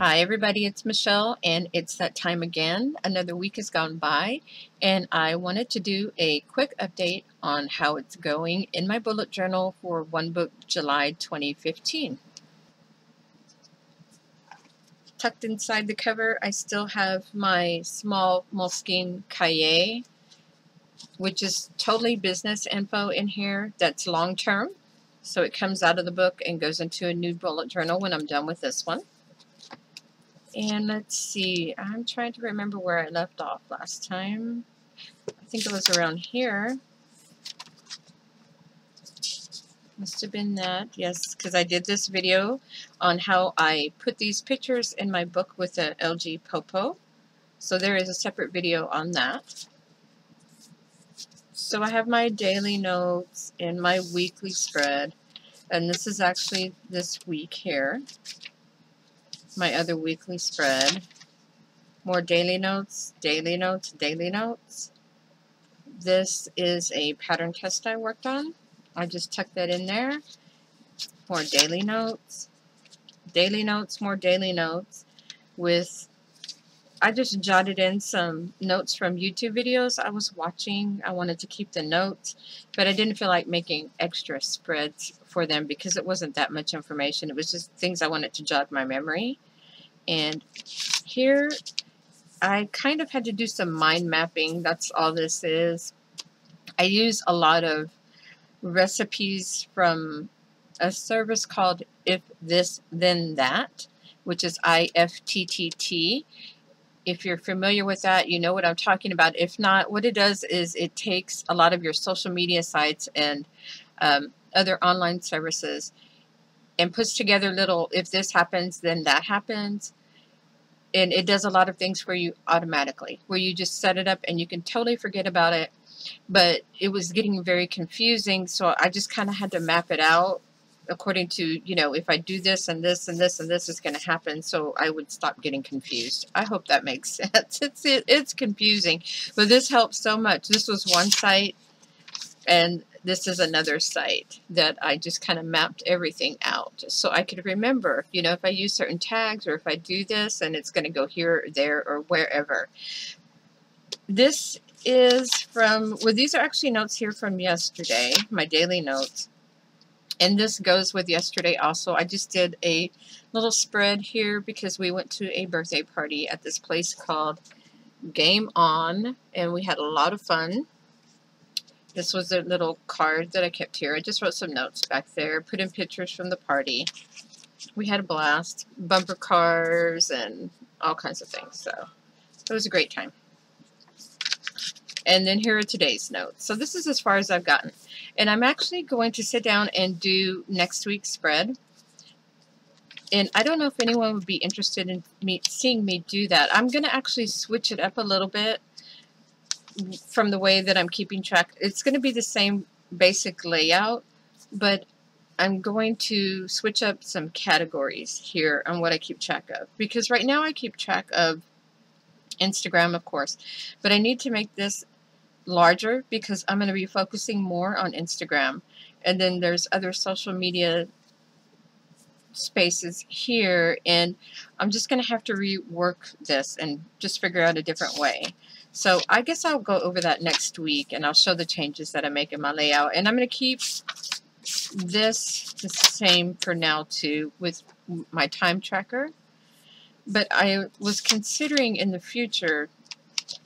Hi everybody, it's Michelle and it's that time again. Another week has gone by and I wanted to do a quick update on how it's going in my bullet journal for One Book July 2015. Tucked inside the cover, I still have my small Moleskine Cahier, which is totally business info in here that's long term. So it comes out of the book and goes into a new bullet journal when I'm done with this one. And let's see, I'm trying to remember where I left off last time. I think it was around here. Must have been that, yes, because I did this video on how I put these pictures in my book with the LG Popo. So there is a separate video on that. So I have my daily notes and my weekly spread. And this is actually this week here. My other weekly spread. More daily notes, daily notes, daily notes. This is a pattern test I worked on. I just tucked that in there. More daily notes, more daily notes. I just jotted in some notes from YouTube videos I was watching. I wanted to keep the notes, but I didn't feel like making extra spreads for them because it wasn't that much information. It was just things I wanted to jog my memory. And here I kind of had to do some mind mapping. That's all this is. I use a lot of recipes from a service called If This Then That, which is IFTTT. If you're familiar with that, you know what I'm talking about. If not, what it does is it takes a lot of your social media sites and other online services and puts together little, if this happens, then that happens. And it does a lot of things for you automatically, where you just set it up and you can totally forget about it. But it was getting very confusing, so I just kind of had to map it out according to, if I do this and this and this and this is going to happen, so I would stop getting confused. I hope that makes sense. It's confusing, but this helps so much. This was one site, and this is another site that I just kind of mapped everything out so I could remember, if I use certain tags or if I do this and it's going to go here or there or wherever. This is from, well, these are actually notes here from yesterday, my daily notes. And this goes with yesterday also. I just did a little spread here because we went to a birthday party at this place called Game On, and we had a lot of fun. This was a little card that I kept here. I just wrote some notes back there, put in pictures from the party. We had a blast, bumper cars and all kinds of things. So it was a great time. And then here are today's notes. So this is as far as I've gotten. And I'm actually going to sit down and do next week's spread. And I don't know if anyone would be interested in seeing me do that. I'm going to actually switch it up a little bit from the way that I'm keeping track. It's going to be the same basic layout, but I'm going to switch up some categories here on what I keep track of. Because right now I keep track of Instagram, of course, but I need to make this larger because I'm going to be focusing more on Instagram. And then there's other social media spaces here, and I'm just going to have to rework this and just figure out a different way. So I guess I'll go over that next week and I'll show the changes that I make in my layout. And I'm going to keep this the same for now too with my time tracker. But I was considering in the future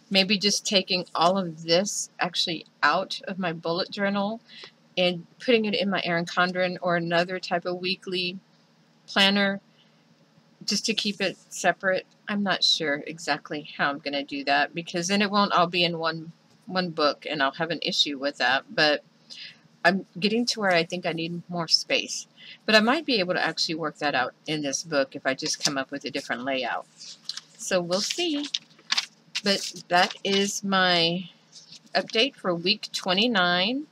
maybe just taking all of this actually out of my bullet journal and putting it in my Erin Condren or another type of weekly planner just to keep it separate. I'm not sure exactly how I'm going to do that because then it won't all be in one book and I'll have an issue with that. But I'm getting to where I think I need more space. But I might be able to actually work that out in this book if I just come up with a different layout. So we'll see. But that is my update for week 29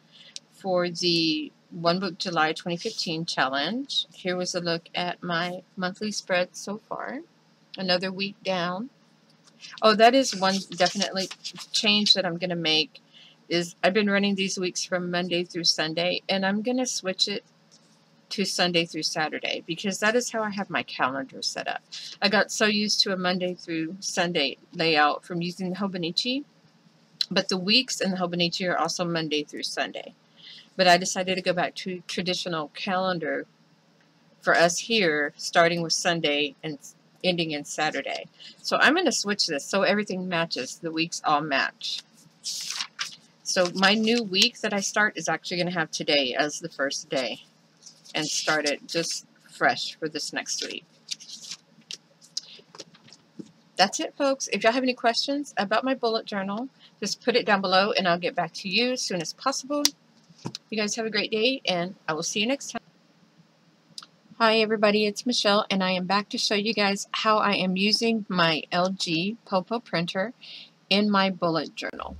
for the One Book July 2015 challenge. Here was a look at my monthly spread so far. Another week down. Oh, that is one definitely change that I'm going to make is I've been running these weeks from Monday through Sunday, and I'm going to switch it to Sunday through Saturday, because that is how I have my calendar set up. I got so used to a Monday through Sunday layout from using the Hobonichi, but the weeks in the Hobonichi are also Monday through Sunday. But I decided to go back to traditional calendar for us here, starting with Sunday and ending in Saturday. So I'm going to switch this so everything matches. The weeks all match. So my new week that I start is actually going to have today as the first day, and start it just fresh for this next week. That's it, folks. If y'all have any questions about my bullet journal, just put it down below and I'll get back to you as soon as possible. You guys have a great day, and I will see you next time. Hi everybody, it's Michelle, and I am back to show you guys how I am using my LG Popo printer in my bullet journal.